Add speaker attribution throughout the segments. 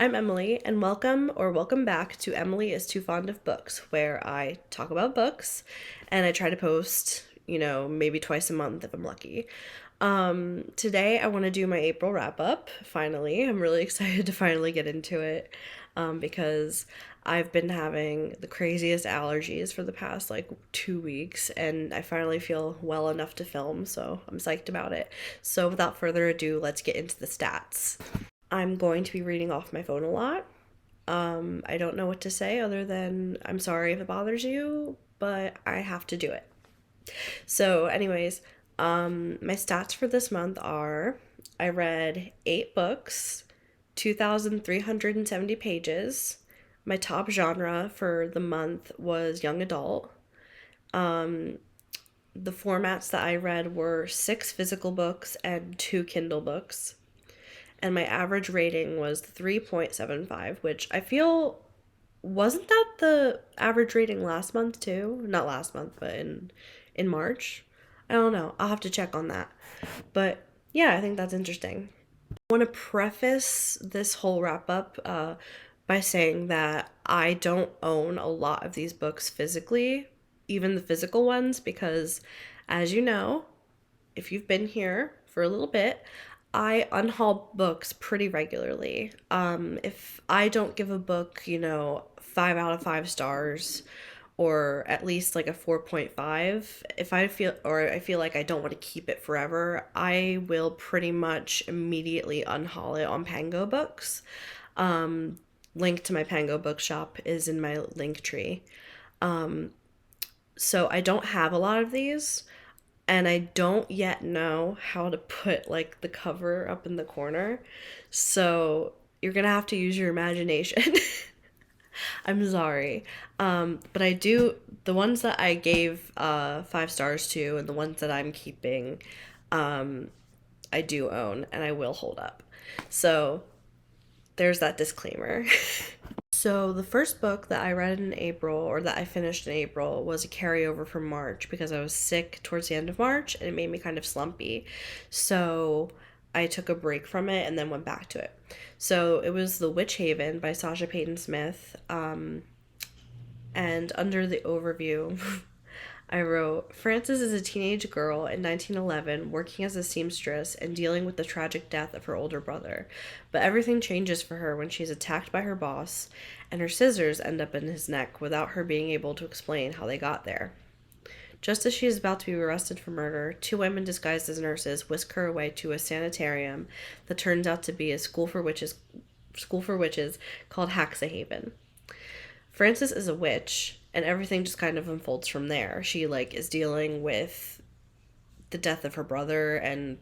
Speaker 1: I'm Emily, and welcome back to Emily is Too Fond of Books, where I talk about books and I try to post, maybe twice a month if I'm lucky. Today I want to do my April wrap up, finally. I'm really excited to finally get into it because I've been having the craziest allergies for the past like 2 weeks, and I finally feel well enough to film, so I'm psyched about it. So without further ado, let's get into the stats. I'm going to be reading off my phone a lot. I don't know what to say other than I'm sorry if it bothers you, but I have to do it. So, anyways, my stats for this month are I read 8 books, 2,370 pages. My top genre for the month was young adult. The formats that I read were 6 physical books and 2 Kindle books. And my average rating was 3.75, which I feel wasn't that the average rating last month too? Not last month, but in March. I don't know. I'll have to check on that. But yeah, I think that's interesting. I want to preface this whole wrap up by saying that I don't own a lot of these books physically, even the physical ones, because as you know, if you've been here for a little bit, I unhaul books pretty regularly. If I don't give a book, 5 out of 5 stars, or at least like a 4.5, if I feel like I don't want to keep it forever, I will pretty much immediately unhaul it on Pango Books. Link to my Pango bookshop is in my link tree. So I don't have a lot of these, and I don't yet know how to put like the cover up in the corner. So you're gonna have to use your imagination. I'm sorry. But I do, the ones that I gave 5 stars to and the ones that I'm keeping, I do own and I will hold up. So there's that disclaimer. So the first book that I read in April, or that I finished in April, was a carryover from March because I was sick towards the end of March and it made me kind of slumpy. So I took a break from it and then went back to it. So it was The Witchhaven by Sasha Peyton Smith. And under the overview, I wrote, Frances is a teenage girl in 1911 working as a seamstress and dealing with the tragic death of her older brother. But everything changes for her when she's attacked by her boss, and her scissors end up in his neck without her being able to explain how they got there. Just as she is about to be arrested for murder, 2 women disguised as nurses whisk her away to a sanitarium that turns out to be a school for witches called Haxahaven. Frances is a witch, and everything just kind of unfolds from there. She is dealing with the death of her brother and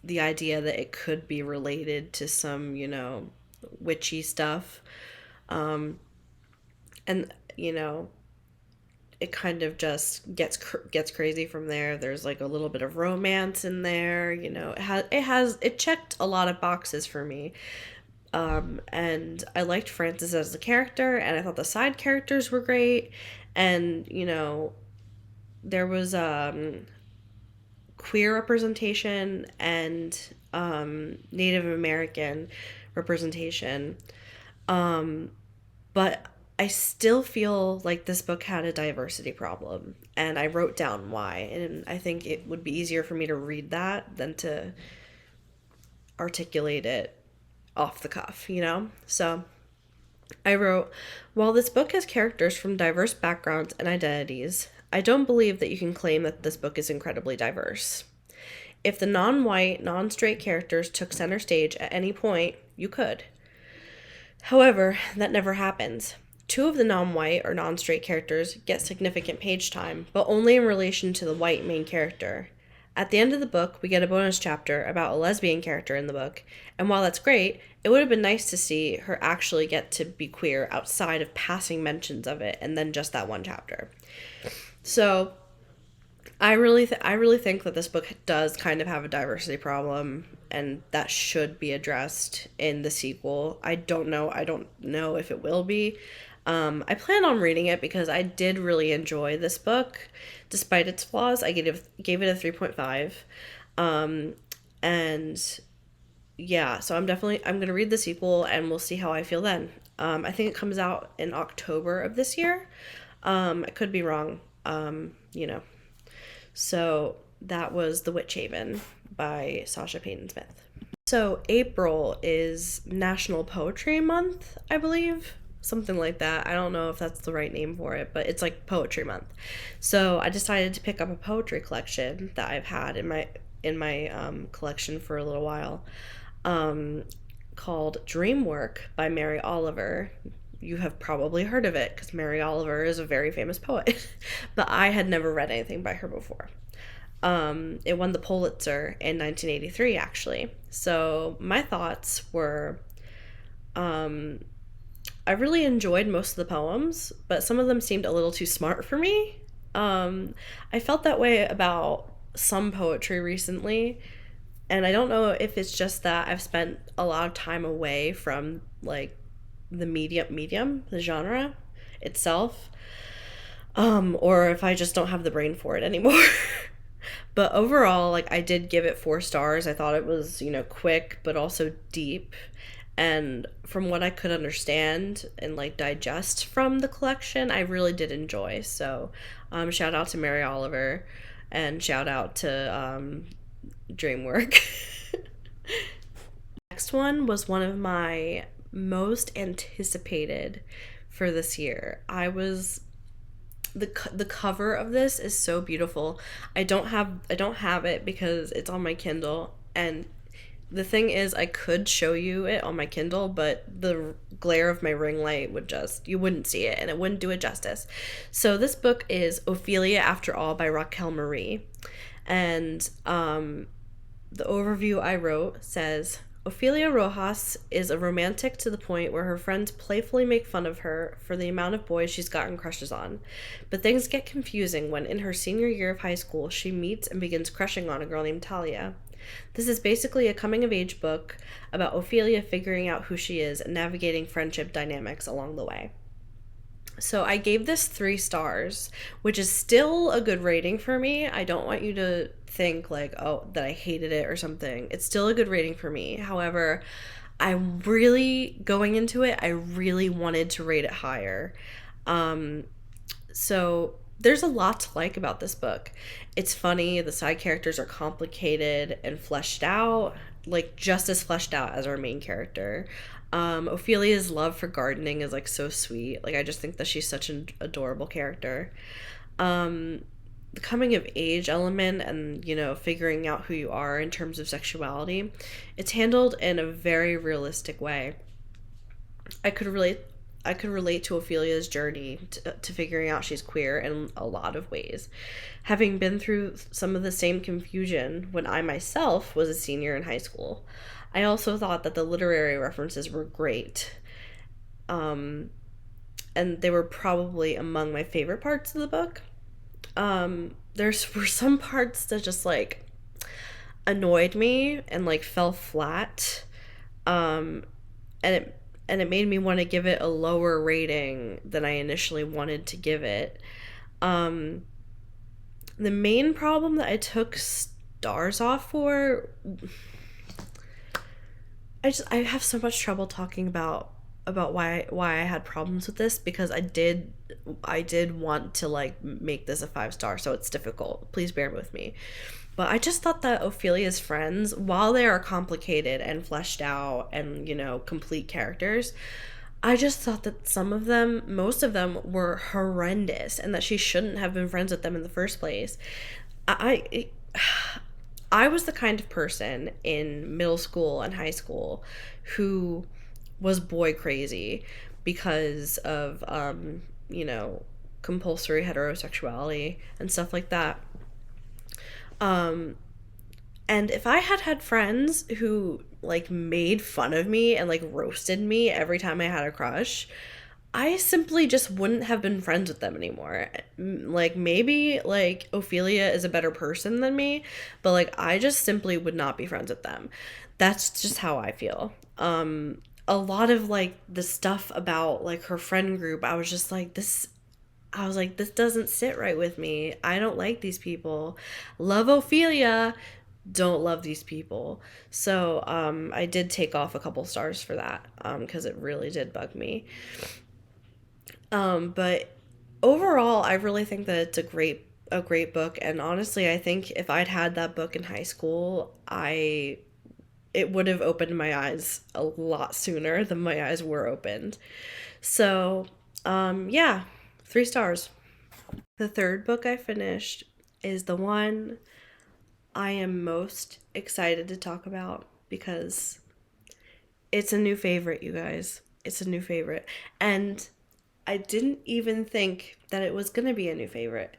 Speaker 1: the idea that it could be related to some, witchy stuff. And it kind of just gets crazy from there. There's like a little bit of romance in there. It checked a lot of boxes for me. And I liked Frances as a character, and I thought the side characters were great. And, there was queer representation and Native American representation. But I still feel like this book had a diversity problem, and I wrote down why. And I think it would be easier for me to read that than to articulate it off the cuff, So I wrote, while this book has characters from diverse backgrounds and identities, I don't believe that you can claim that this book is incredibly diverse. If the non-white, non-straight characters took center stage at any point, you could. However, that never happens. 2 of the non-white or non-straight characters get significant page time, but only in relation to the white main character. At the end of the book, we get a bonus chapter about a lesbian character in the book, and while that's great, it would have been nice to see her actually get to be queer outside of passing mentions of it and then just that one chapter. So I really think that this book does kind of have a diversity problem, and that should be addressed in the sequel. I don't know if it will be. I plan on reading it because I did really enjoy this book, despite its flaws. I gave it a 3.5, and yeah, so I'm gonna read the sequel and we'll see how I feel then. I think it comes out in October of this year. I could be wrong. You know. So that was The Witchhaven by Sasha Peyton Smith. So April is National Poetry Month, I believe. Something like that. I don't know if that's the right name for it, but it's like Poetry Month. So I decided to pick up a poetry collection that I've had in my collection for a little while, um, called Dreamwork by Mary Oliver. You have probably heard of it because Mary Oliver is a very famous poet, but I had never read anything by her before. It won the Pulitzer in 1983, actually. So my thoughts were, um, I really enjoyed most of the poems, but some of them seemed a little too smart for me. I felt that way about some poetry recently, and I don't know if it's just that I've spent a lot of time away from like the medium, the genre itself, or if I just don't have the brain for it anymore. But overall, like I did give it 4 stars. I thought it was, quick but also deep. And from what I could understand and like digest from the collection, I really did enjoy. So, shout out to Mary Oliver and shout out to Dreamwork. Next one was one of my most anticipated for this year. The cover of this is so beautiful. I don't have it because it's on my Kindle, and the thing is I could show you it on my Kindle, but the glare of my ring light would just, you wouldn't see it and it wouldn't do it justice. So this book is Ophelia After All by Racquel Marie. And the overview I wrote says, Ophelia Rojas is a romantic to the point where her friends playfully make fun of her for the amount of boys she's gotten crushes on. But things get confusing when, in her senior year of high school, she meets and begins crushing on a girl named Talia. This is basically a coming-of-age book about Ophelia figuring out who she is and navigating friendship dynamics along the way. So I gave this 3 stars, which is still a good rating for me. I don't want you to think like, oh, that I hated it or something. It's still a good rating for me. However, going into it, I really wanted to rate it higher. So there's a lot to like about this book. It's funny, the side characters are complicated and fleshed out, like just as fleshed out as our main character. Ophelia's love for gardening is like so sweet. Like I just think that she's such an adorable character. The coming of age element and, figuring out who you are in terms of sexuality, it's handled in a very realistic way. I could relate I could relate to Ophelia's journey to figuring out she's queer in a lot of ways. Having been through some of the same confusion when I myself was a senior in high school, I also thought that the literary references were great. And they were probably among my favorite parts of the book. There were some parts that just like annoyed me and like fell flat. Um, and it made me want to give it a lower rating than I initially wanted to give it. The main problem that I took stars off for, I have so much trouble talking about why I had problems with this, because I did want to like make this a 5 star, so it's difficult. Please bear with me. But I just thought that Ophelia's friends, while they are complicated and fleshed out and, complete characters, I just thought that most of them were horrendous and that she shouldn't have been friends with them in the first place. I I was the kind of person in middle school and high school who was boy crazy because of, compulsory heterosexuality and stuff like that. And if I had had friends who like made fun of me and like roasted me every time I had a crush, I simply just wouldn't have been friends with them anymore. Like maybe like Ophelia is a better person than me, but like I just simply would not be friends with them. That's just how I feel. A lot of like the stuff about like her friend group, I was like, this doesn't sit right with me. I don't like these people. Love Ophelia, don't love these people. So I did take off a couple stars for that because it really did bug me. But overall, I really think that it's a great book, and honestly, I think if I'd had that book in high school, I it would have opened my eyes a lot sooner than my eyes were opened. So, yeah, 3 stars. The third book I finished is the one I am most excited to talk about because it's a new favorite, you guys. It's a new favorite. And I didn't even think that it was going to be a new favorite.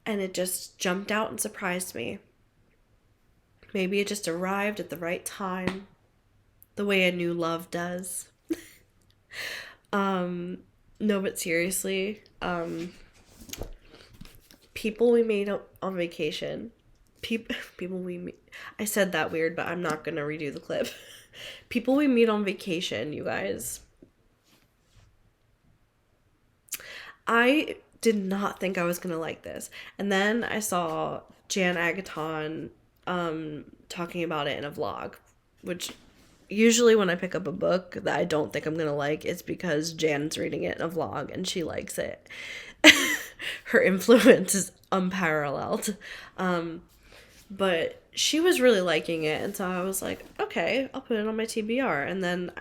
Speaker 1: And it just jumped out and surprised me. Maybe it just arrived at the right time, the way a new love does. No, but seriously, people we made on vacation. People we meet. I said that weird, but I'm not gonna redo the clip. People we meet on vacation, you guys. I did not think I was gonna like this, and then I saw Jan Agaton talking about it in a vlog, which usually when I pick up a book that I don't think I'm gonna like, it's because Jan's reading it in a vlog and she likes it. Her influence is unparalleled. But she was really liking it, and so I was like, okay, I'll put it on my TBR. And then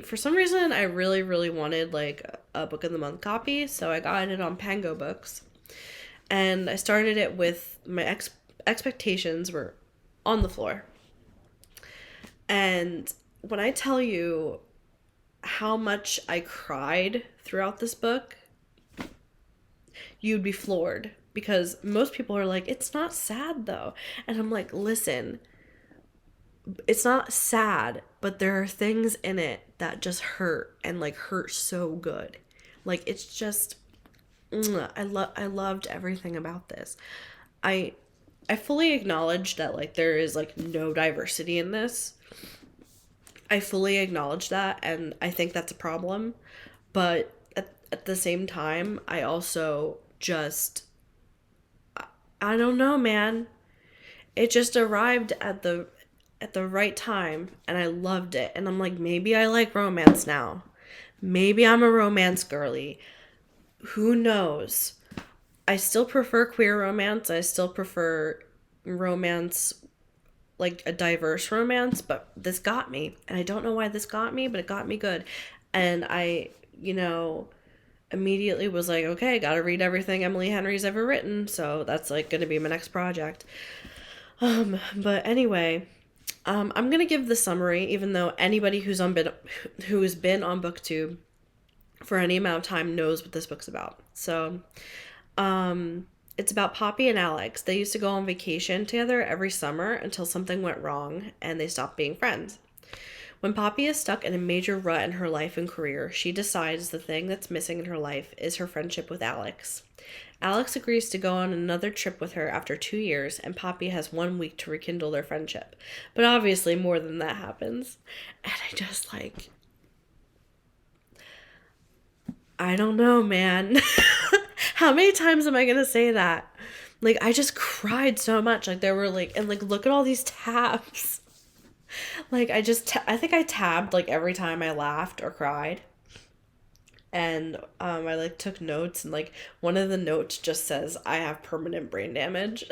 Speaker 1: for some reason, I really, really wanted like a book of the month copy, so I got it on Pango Books. And I started it with my expectations were on the floor. And when I tell you how much I cried throughout this book, you'd be floored. Because most people are like, it's not sad though. And I'm like, listen, it's not sad, but there are things in it that just hurt and like hurt so good. Like it's just, I loved everything about this. I fully acknowledge that like there is like no diversity in this. I fully acknowledge that, and I think that's a problem. But at the same time, I also just, I don't know, man. It just arrived at the right time, and I loved it. And I'm like, maybe I like romance now. Maybe I'm a romance girly. Who knows? I still prefer queer romance. I still prefer romance, like a diverse romance, but this got me. And I don't know why this got me, but it got me good. And I, immediately was like, okay, gotta read everything Emily Henry's ever written, so that's like gonna be my next project. But anyway, I'm gonna give the summary, even though anybody who's been on BookTube for any amount of time knows what this book's about. So, it's about Poppy and Alex. They used to go on vacation together every summer until something went wrong and they stopped being friends. When Poppy is stuck in a major rut in her life and career, she decides the thing that's missing in her life is her friendship with Alex. Alex agrees to go on another trip with her after 2 years, and Poppy has 1 week to rekindle their friendship. But obviously more than that happens. And I just like, I don't know, man. How many times am I gonna say that? Like, I just cried so much. Like, there were like, and like, look at all these tabs. Like, I think I tabbed like every time I laughed or cried. And I like took notes, and like one of the notes just says I have permanent brain damage.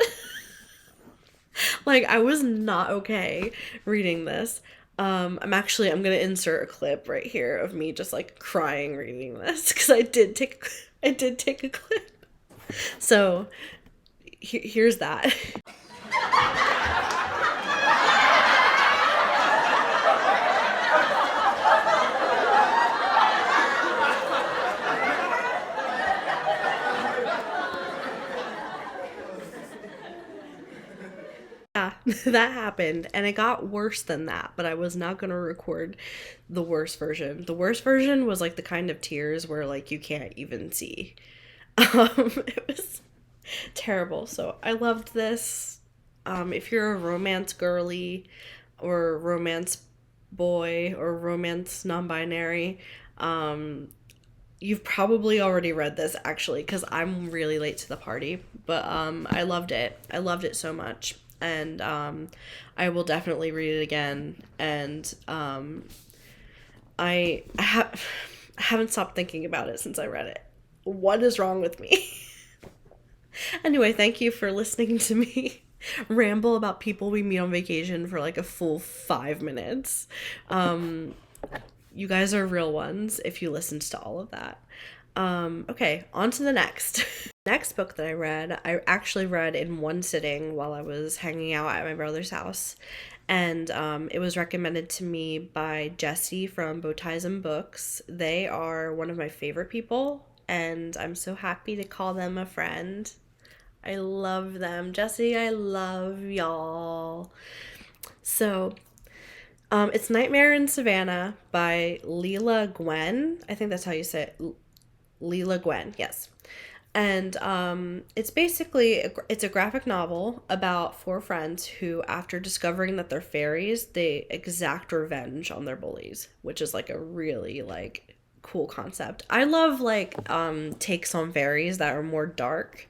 Speaker 1: Like, I was not okay reading this. I'm gonna insert a clip right here of me just like crying reading this, because I did take a clip. So here's that. Yeah, that happened, and it got worse than that, but I was not going to record the worst version. The worst version was like the kind of tears where like you can't even see. It was terrible. So I loved this. If you're a romance girly or romance boy or romance non-binary, you've probably already read this actually, because I'm really late to the party, but I loved it. I loved it so much. and I will definitely read it again. And I haven't stopped thinking about it since I read it. What is wrong with me? Anyway, thank you for listening to me ramble about people we meet on vacation for like a full 5 minutes. You guys are real ones if you listened to all of that. Okay, on to the next. Next book that I actually read in one sitting while I was hanging out at my brother's house. And it was recommended to me by Jessie from Bowties and Books. They are one of my favorite people, and I'm so happy to call them a friend. I love them. Jessie, I love y'all. So, it's Nightmare in Savannah by Lela Gwenn. I think that's how you say it. Lela Gwenn, yes. And it's basically, it's a graphic novel about four friends who, after discovering that they're fairies, they exact revenge on their bullies, which is like a really like cool concept. I love like takes on fairies that are more dark,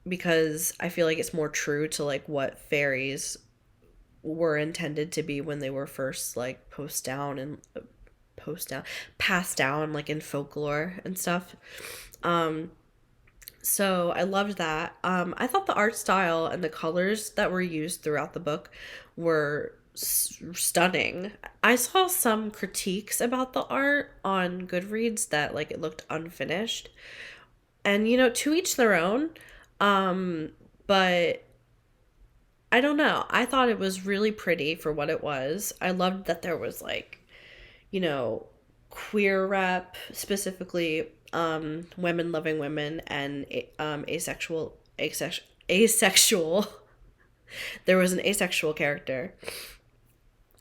Speaker 1: because I feel like it's more true to like what fairies were intended to be when they were first like passed down like in folklore and stuff. So I loved that. I thought the art style and the colors that were used throughout the book were stunning. I saw some critiques about the art on Goodreads that like it looked unfinished. And you know, to each their own. But I don't know. I thought it was really pretty for what it was. I loved that there was like, you know, queer rep, specifically women loving women, and asexual. There was an asexual character,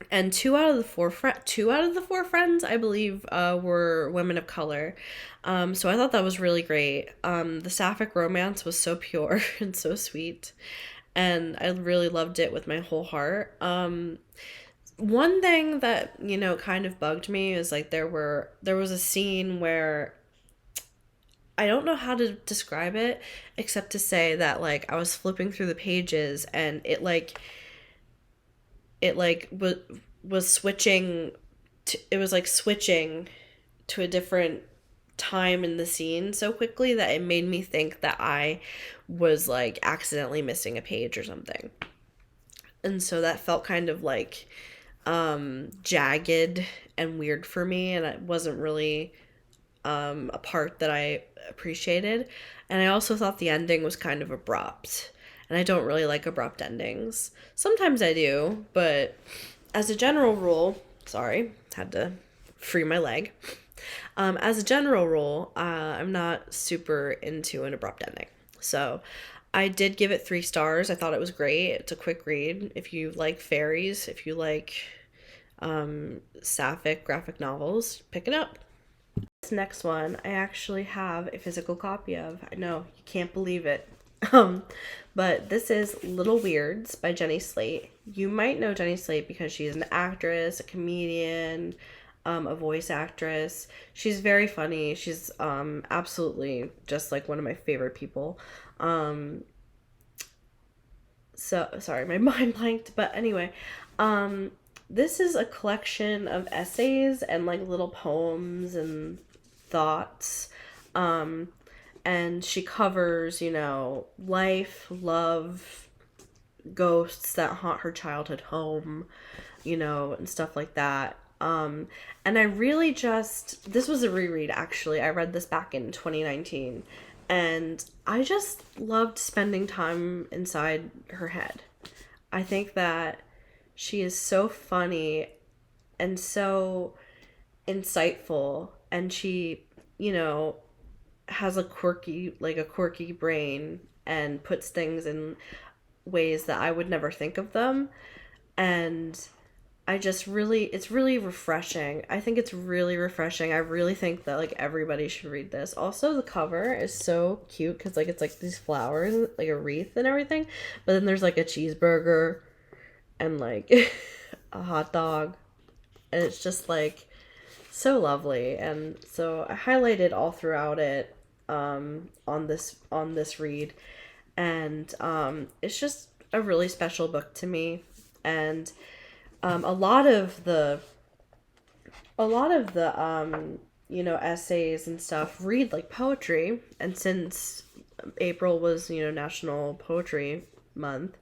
Speaker 1: and two out of the four friends, I believe, were women of color. So I thought that was really great. The sapphic romance was so pure and so sweet, and I really loved it with my whole heart. One thing that, you know, kind of bugged me is like there was a scene where I don't know how to describe it except to say that like I was flipping through the pages and was switching it was like switching to a different time in the scene so quickly that it made me think that I was like accidentally missing a page or something. And so that felt kind of like jagged and weird for me, and it wasn't really a part that I appreciated. And I also thought the ending was kind of abrupt, and I don't really like abrupt endings. Sometimes I do, but as a general rule, sorry, had to free my leg. As a general rule, I'm not super into an abrupt ending. So I did give it 3 stars. I thought it was great. It's a quick read. If you like fairies, if you like sapphic graphic novels, pick it up. This next one, I actually have a physical copy of. I know, you can't believe it. But this is Little Weirds by Jenny Slate. You might know Jenny Slate because she's an actress, a comedian, a voice actress. She's very funny. She's absolutely just like one of my favorite people. So sorry, my mind blanked, but anyway, this is a collection of essays and like little poems and thoughts. And she covers, you know, life, love, ghosts that haunt her childhood home, you know, and stuff like that. And I really this was a reread actually. I read this back in 2019, and I just loved spending time inside her head. I think that she is so funny and so insightful, and she, you know, has a quirky brain and puts things in ways that I would never think of them. And it's really refreshing. I think it's really refreshing. I really think that like everybody should read this. Also, the cover is so cute because like it's like these flowers, like a wreath and everything, but then there's like a cheeseburger and like a hot dog, and it's just like so lovely. And so I highlighted all throughout it on this read, and it's just a really special book to me, and a lot of the essays and stuff read like poetry, and since April was, National Poetry Month,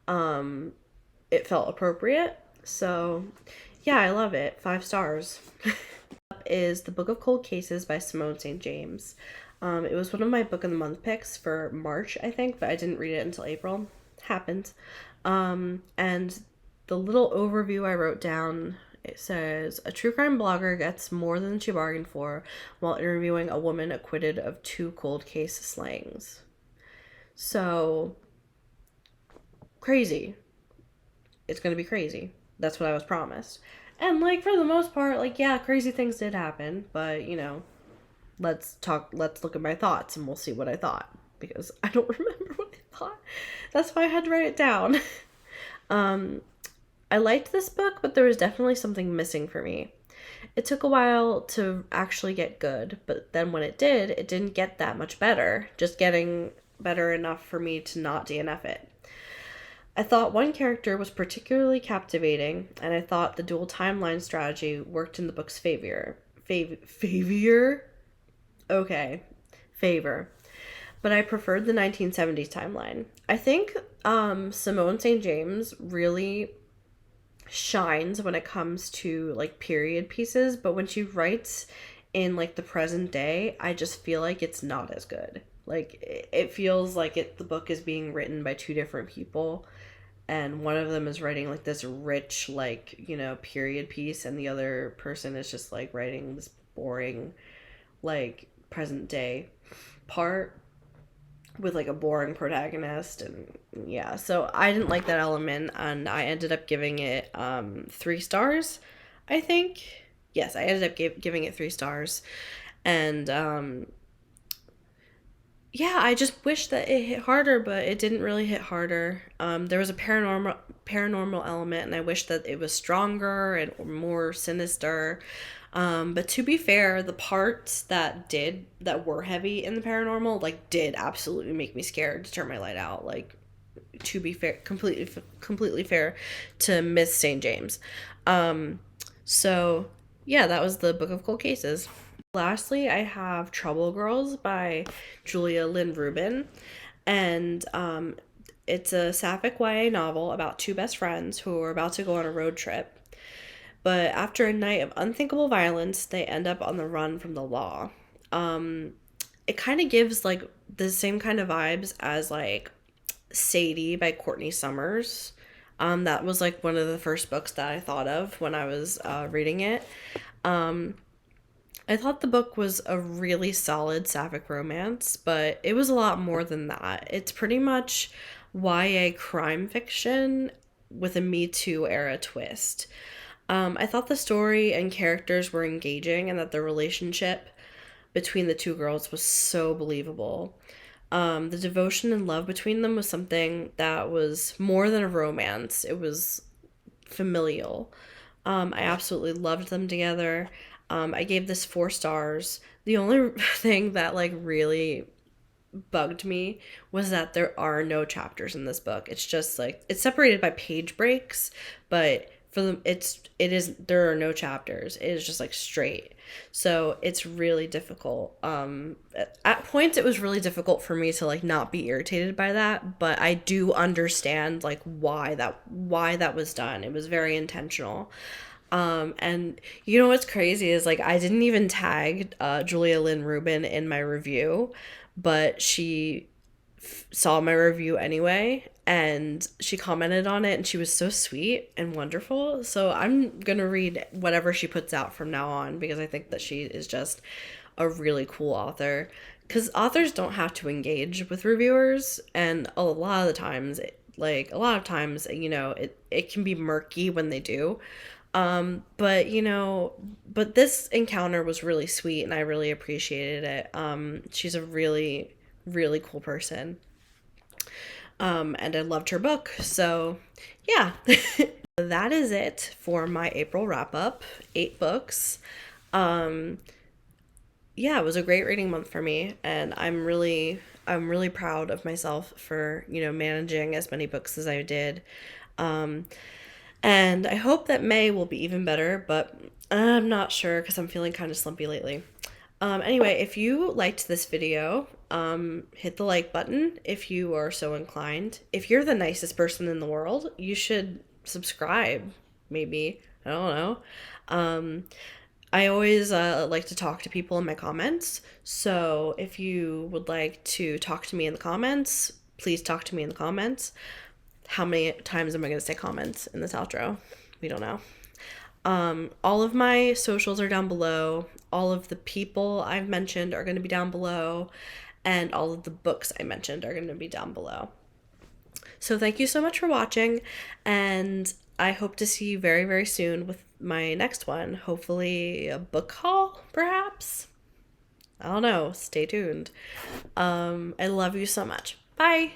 Speaker 1: it felt appropriate. So, yeah, I love it. 5 stars. Is The Book of Cold Cases by Simone St. James. It was one of my book of the month picks for March, I think, but I didn't read it until April. Happened. And the little overview I wrote down, it says, a true crime blogger gets more than she bargained for while interviewing a woman acquitted of 2 cold case slayings. So, crazy. It's going to be crazy. That's what I was promised. And, like, for the most part, like, yeah, crazy things did happen, but, let's look at my thoughts and we'll see what I thought, because I don't remember what I thought. That's why I had to write it down. I liked this book, but there was definitely something missing for me. It took a while to actually get good, but then when it did, it didn't get that much better, just getting better enough for me to not DNF it. I thought one character was particularly captivating, and I thought the dual timeline strategy worked in the book's favor. Favor? Okay. Favor. But I preferred the 1970s timeline. I think Simone St. James really shines when it comes to, like, period pieces, but when she writes in, like, the present day, I just feel like it's not as good. Like, it feels like the book is being written by 2 different people, and one of them is writing, like, this rich, like, period piece, and the other person is just, like, writing this boring, like, present day part with, like, a boring protagonist. And yeah, so I didn't like that element, and I ended up giving it 3 stars, I think. Yes, I ended up giving it 3 stars. And yeah, I just wish that it hit harder, but it didn't really hit harder. There was a paranormal element, and I wish that it was stronger and more sinister. But to be fair, the parts that were heavy in the paranormal, like, did absolutely make me scared to turn my light out. Like, to be fair, completely fair to Miss St. James. So yeah, that was the Book of Cold Cases. Lastly, I have Trouble Girls by Lynn Rubin, and it's a sapphic YA novel about 2 best friends who are about to go on a road trip. But after a night of unthinkable violence, they end up on the run from the law. It kind of gives, like, the same kind of vibes as, like, Sadie by Courtney Summers. That was, like, one of the first books that I thought of when I was reading it. I thought the book was a really solid sapphic romance, but it was a lot more than that. It's pretty much YA crime fiction with a Me Too era twist. I thought the story and characters were engaging, and that the relationship between the 2 girls was so believable. The devotion and love between them was something that was more than a romance. It was familial. I absolutely loved them together. I gave this 4 stars. The only thing that, like, really bugged me was that there are no chapters in this book. It's just, like, it's separated by page breaks, but for them, there are no chapters. It is just, like, straight. So it's really difficult. At points it was really difficult for me to, like, not be irritated by that, but I do understand, like, why that was done. It was very intentional. And what's crazy is, like, I didn't even tag Lynn Rubin in my review, but she saw my review anyway, and she commented on it, and she was so sweet and wonderful. So I'm gonna read whatever she puts out from now on, because I think that she is just a really cool author. Because authors don't have to engage with reviewers, and a lot of times, it can be murky when they do. But this encounter was really sweet, and I really appreciated it. She's a really, really cool person. And I loved her book. So yeah, that is it for my April wrap up. 8 books. Yeah, it was a great reading month for me, and I'm really I'm really proud of myself for, managing as many books as I did. And I hope that May will be even better, but I'm not sure because I'm feeling kind of slumpy lately. Anyway, if you liked this video, hit the like button if you are so inclined. If you're the nicest person in the world, you should subscribe, maybe. I don't know. I always like to talk to people in my comments. So if you would like to talk to me in the comments, please talk to me in the comments. How many times am I going to say comments in this outro? We don't know. All of my socials are down below. All of the people I've mentioned are going to be down below. And all of the books I mentioned are going to be down below. So thank you so much for watching. And I hope to see you very, very soon with my next one. Hopefully a book haul, perhaps? I don't know. Stay tuned. I love you so much. Bye!